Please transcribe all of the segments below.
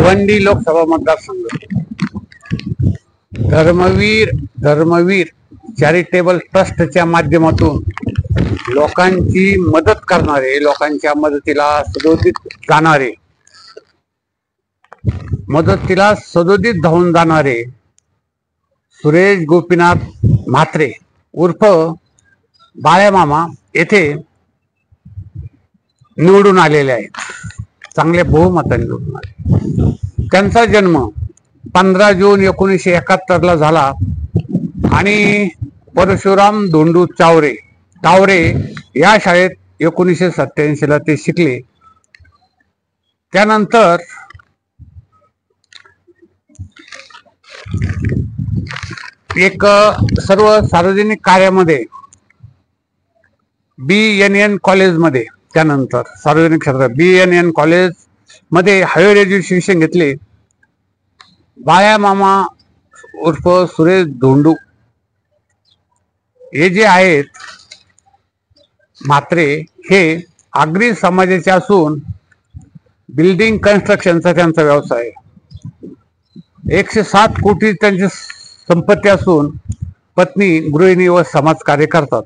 भिवंडी लोकसभा मतदारसंघ धर्मवीर चॅरिटेबल ट्रस्टच्या माध्यमातून लोकांची मदत करणारे, लोकांच्या मदतीला सदोदित धावून जाणारे सुरेश गोपीनाथ म्हात्रे उर्फ बाळ्यामामा येथे निवडून आलेले आहेत. चांगल्या बहुमताने निवडून आले. त्यांचा जन्म 15 जून 1971 ला झाला आणि परशुराम धोंडू तावरे या शाळेत 1987 ला ते शिकले. त्यानंतर एक सर्व सार्वजनिक कार्यामध्ये BNN कॉलेजमध्ये, त्यानंतर सार्वजनिक क्षेत्रात BNN कॉलेज मध्ये हायर एज्युकेशन घेतले. बाळ्यामामा उर्फ सुरेश धोंडू हे जे आहेत म्हात्रे, हे आगरी समाजाचे असून बिल्डिंग कन्स्ट्रक्शनचा त्यांचा व्यवसाय आहे. 107 कोटी त्यांची संपत्ती असून पत्नी गृहिणी व समाजकार्य करतात.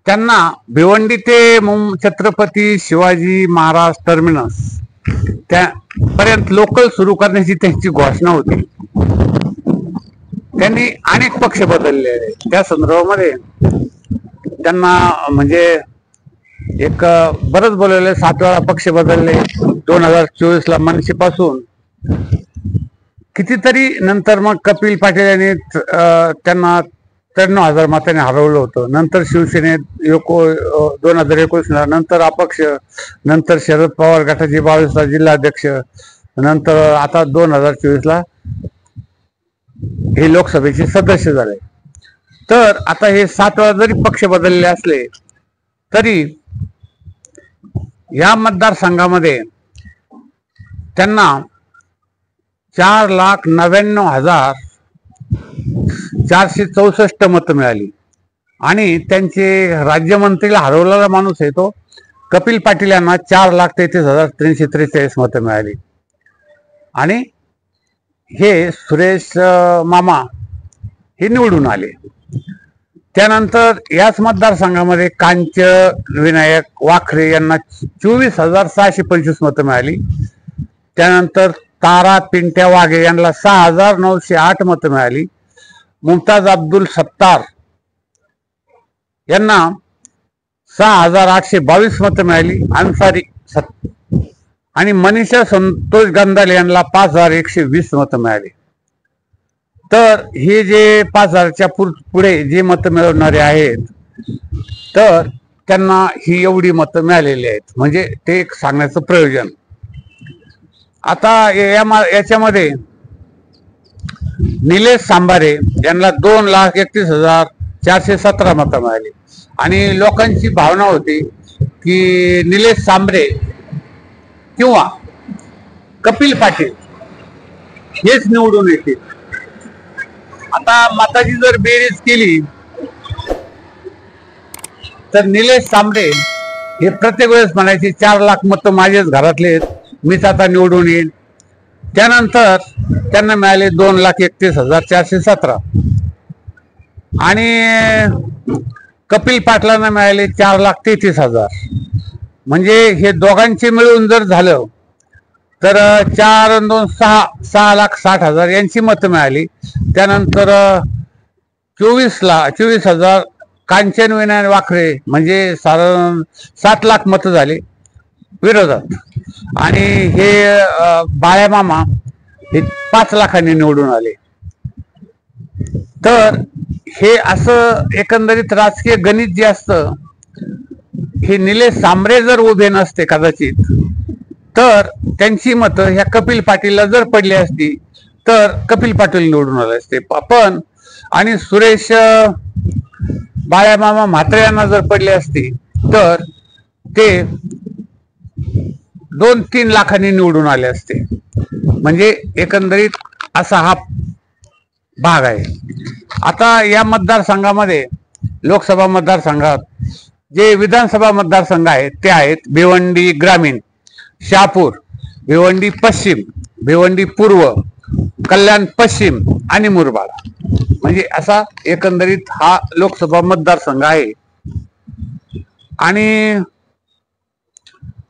त्यांना भिवंडी ते छत्रपती शिवाजी महाराज टर्मिनस त्यापर्यंत लोकल सुरू करण्याची त्यांची घोषणा होती. त्यांनी अनेक पक्ष बदलले आहेत. त्या संदर्भामध्ये त्यांना म्हणजे एक बरंच बोलवले. 7 वेळा पक्ष बदलले. 2024 ला मनसेपासून कितीतरी नंतर मग कपिल पाटील यांनी त्यांना 93,000 मतांनी हरवलं होतं. नंतर शिवसेनेत 2019 ला, नंतर अपक्ष, नंतर शरद पवार गटाचे 22 ला जिल्हाध्यक्ष, नंतर आता 2024 ला हे लोकसभेचे सदस्य झाले. तर आता हे 7 वेळा जरी पक्ष बदलले असले तरी या मतदारसंघामध्ये त्यांना 4,99,464 मतं मिळाली आणि त्यांचे राज्यमंत्रीला हरवलेला माणूस आहे तो कपिल पाटील यांना 4,33,343 मतं मिळाली. आणि हे सुरेश मामा हे निवडून आले. त्यानंतर याच मतदारसंघामध्ये कांचन विनायक वाखरे यांना 24,625 मतं मिळाली. त्यानंतर तारा पिंट्या वाघे यांना 6,908 मतं मिळाली. मुमताज अब्दुल सत्तार यांना 6,822 मतं मिळाली. अन्सारी आणि मनीषा संतोष गंधाले यांना 5,120 मतं मिळाली. तर हे जे 5,000च्या पुढे जे मतं मिळवणारे आहेत तर त्यांना ही एवढी मतं मिळालेली आहेत. म्हणजे ते एक सांगण्याचं प्रयोजन. आता याच्यामध्ये निलेश सांबारे यांना 2,31,417 मतं मिळाली. आणि लोकांची भावना होती की निलेश सांबरे किंवा कपिल पाटील हेच निवडून येतील. आता मताची जर बेरीज केली तर निलेश सांबरे हे प्रत्येक वेळेस म्हणायचे 4 लाख मतं माझेच घरातले आहेत, मीच आता निवडून येईल. त्यानंतर त्यांना मिळाले 2,31,417 आणि कपिल पाटलांना मिळाले 4,33,000. म्हणजे हे दोघांचे मिळून जर झालं तर 4 आणि 2 6,60,000 यांची मतं मिळाली. त्यानंतर 24,000 कांचन विनायक वाखरे म्हणजे 7 लाख मतं झाली विरोधात. आणि हे बाळ्यामामा हे 5 लाखांनी निवडून आले. तर हे असं एकंदरीत राजकीय गणित जे असतं हे निलेश सांबरे जर उभे नसते कदाचित तर त्यांची मतं ह्या कपिल पाटीलला जर पडली असती तर कपिल पाटील निवडून आले असते. पण आणि सुरेश बाळ्यामामा म्हात्रे यांना जर पडली असती तर ते 2-3 लाखांनी निवडून आले असते. म्हणजे एकंदरीत असा हा भाग आहे. आता या मतदारसंघामध्ये लोकसभा मतदारसंघात जे विधानसभा मतदारसंघ आहेत ते आहेत भिवंडी ग्रामीण, शहापूर, भिवंडी पश्चिम, भिवंडी पूर्व, कल्याण पश्चिम आणि मुरबाड, म्हणजे असा एकंदरीत हा लोकसभा मतदारसंघ आहे। आणि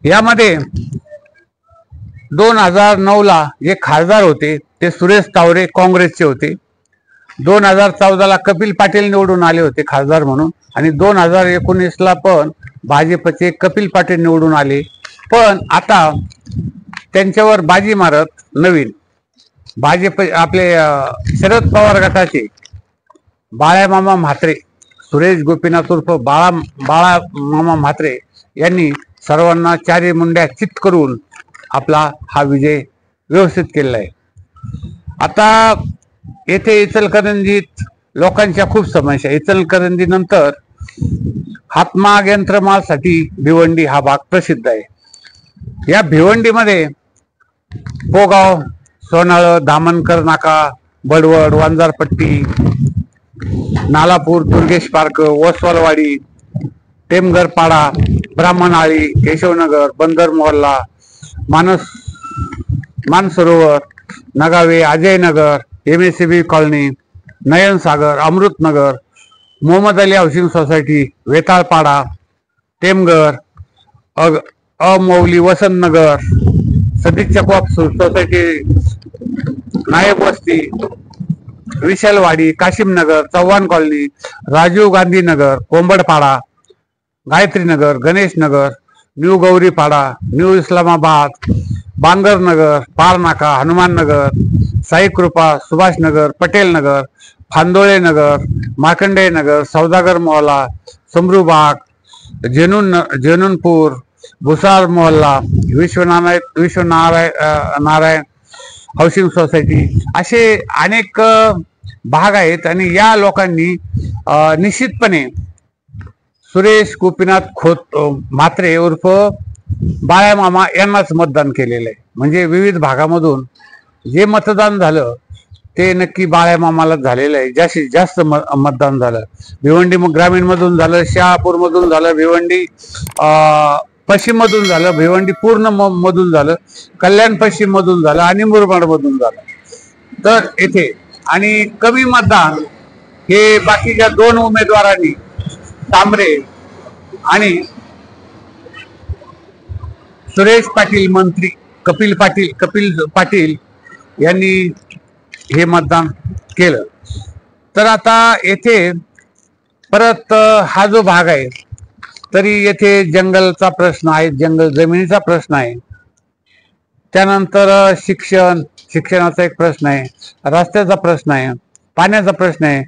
यामध्ये 2009 ला जे खासदार होते ते सुरेश तावरे काँग्रेसचे होते। 2014 ला कपिल पाटील निवडून आले होते खासदार म्हणून, आणि 2019 ला पण भाजपचे कपिल पाटील निवडून आले। पण आता त्यांच्यावर बाजी मारत नवीन भाजप आपले शरद पवार गटाचे बाळामामा म्हात्रे, सुरेश गोपीनाथ उर्फ बाळा मामा म्हात्रे यांनी सर्वांना चारी मुंड्या चित करून आपला हा विजय व्यवस्थित केलेला आहे। आता येथे इचलकरंजीत लोकांच्या खूप समस्या, इचलकरंजी नंतर हातमाग यंत्रमालासाठी भिवंडी हा भाग प्रसिद्ध आहे। या भिवंडीमध्ये Pogaon, Sonal, Dhamankar Naka, Badwad, Vanjarpatti, Nalapur, Durgesh park, Oswalwadi, Temghar Pada, Brahmanali, Keshavnagar, Bandar Mohalla, Mansarovar, Nagave, Ajaynagar, MSCB colony, Nayansagar, Amritnagar, Mohammed Ali housing society, Vetalpada, Temghar, Amauli, Vasantnagar, Sadichha co op society, Nayab Vasti, Vishalwadi, Kashimnagar, Chavan colony, Rajiv Gandhi Nagar, Kombadpada, Gayatri Nagar, Ganesh Nagar, new Gauripada, new Islamabad, Bangarnagar, Parnaka, Hanuman Nagar, Saikripa, Subhash Nagar, Patel Nagar, Phandole Nagar, Markandeya Nagar, Saudagar Mohalla, Samrubagh, Jenunpur, भुसार मोहल्ला, विश्वनारायण हाऊसिंग सोसायटी, असे अनेक भाग आहेत। आणि या लोकांनी निश्चितपणे सुरेश गोपीनाथ म्हात्रे उर्फ बाळामामा यांनाच मतदान केलेलं आहे। म्हणजे विविध भागामधून जे मतदान झालं ते नक्की बाळामामालाच झालेलं आहे। जास्तीत जास्त मतदान झालं भिवंडी ग्रामीण मधून झालं, शहापूर मधून झालं, भिवंडी पश्चिम मधून झालं, भिवंडी पूर्ण मधून झालं, कल्याण पश्चिम मधून झालं आणि मुरबाड मधून झालं। तर येथे आणि कमी मतदान हे बाकीच्या 2 उमेदवारांनी तांबरे आणि सुरेश पाटील मंत्री कपिल पाटील यांनी हे मतदान केलं। तर आता येथे परत हा जो भाग आहे तरी येथे जंगलचा प्रश्न आहे, जंगल जमिनीचा प्रश्न आहे, त्यानंतर शिक्षणाचा एक प्रश्न आहे, रस्त्याचा प्रश्न आहे, पाण्याचा प्रश्न आहे,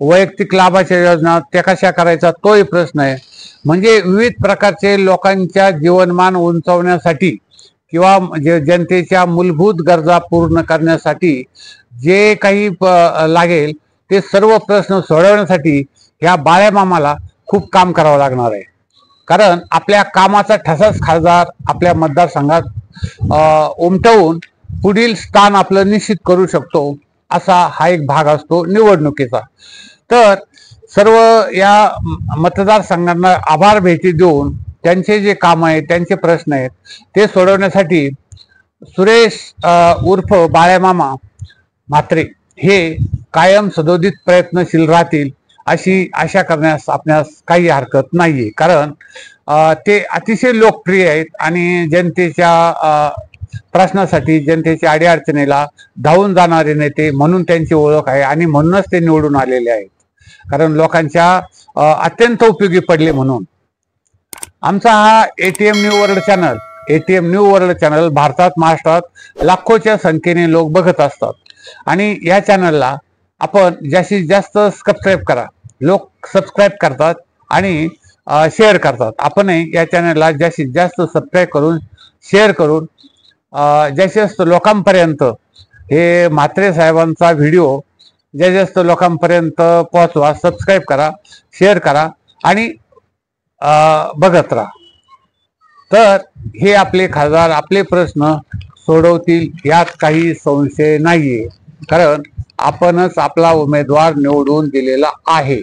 वैयक्तिक लाभाच्या योजना त्या कशा करायचा तोही प्रश्न आहे। म्हणजे विविध प्रकारचे लोकांच्या जीवनमान उंचावण्यासाठी किंवा जनतेच्या मूलभूत गरजा पूर्ण करण्यासाठी जे काही लागेल ते सर्व प्रश्न सोडवण्यासाठी ह्या बाळामामाला खूप काम करावं लागणार आहे। कारण आपल्या कामाचा ठसाच खासदार आपल्या मतदारसंघात उमटवून पुढील स्थान आपलं निश्चित करू शकतो, असा हा एक भाग असतो निवडणुकीचा। तर सर्व या मतदारसंघांना आभार भेटी देऊन त्यांचे जे काम आहेत, त्यांचे प्रश्न आहेत ते सोडवण्यासाठी सुरेश उर्फ बाळामामा म्हात्रे हे कायम सदोदित प्रयत्नशील राहतील अशी आशा करण्यास आपणास काही हरकत नाहीये। कारण ते अतिशय लोकप्रिय आहेत आणि जनतेच्या प्रश्नासाठी, जनतेच्या अडीअडचणीला धावून जाणारे नेते म्हणून त्यांची ओळख आहे आणि म्हणूनच ते निवडून आलेले आहेत। कारण लोकांच्या अत्यंत उपयोगी पडले म्हणून। आमचा हा ATM न्यू वर्ल्ड चॅनल भारतात, महाराष्ट्रात लाखोच्या संख्येने लोक बघत असतात आणि या चॅनलला आपण जास्तीत जास्त सबस्क्राईब करा। लोक सबस्क्राईब करतात आणि शेअर करतात। आपणही या चॅनलला जास्तीत जास्त सबस्क्राईब करून, शेअर करून जास्तीत जास्त लोकांपर्यंत हे म्हात्रे साहेबांचा व्हिडिओ जास्तीत जास्त लोकांपर्यंत पोहोचवा। सबस्क्राईब करा, शेअर करा आणि बघत राहा। तर हे आपले खासदार आपले प्रश्न सोडवतील यात काही संशय नाहीये, कारण आपणच आपला उमेदवार निवडून दिलेला आहे।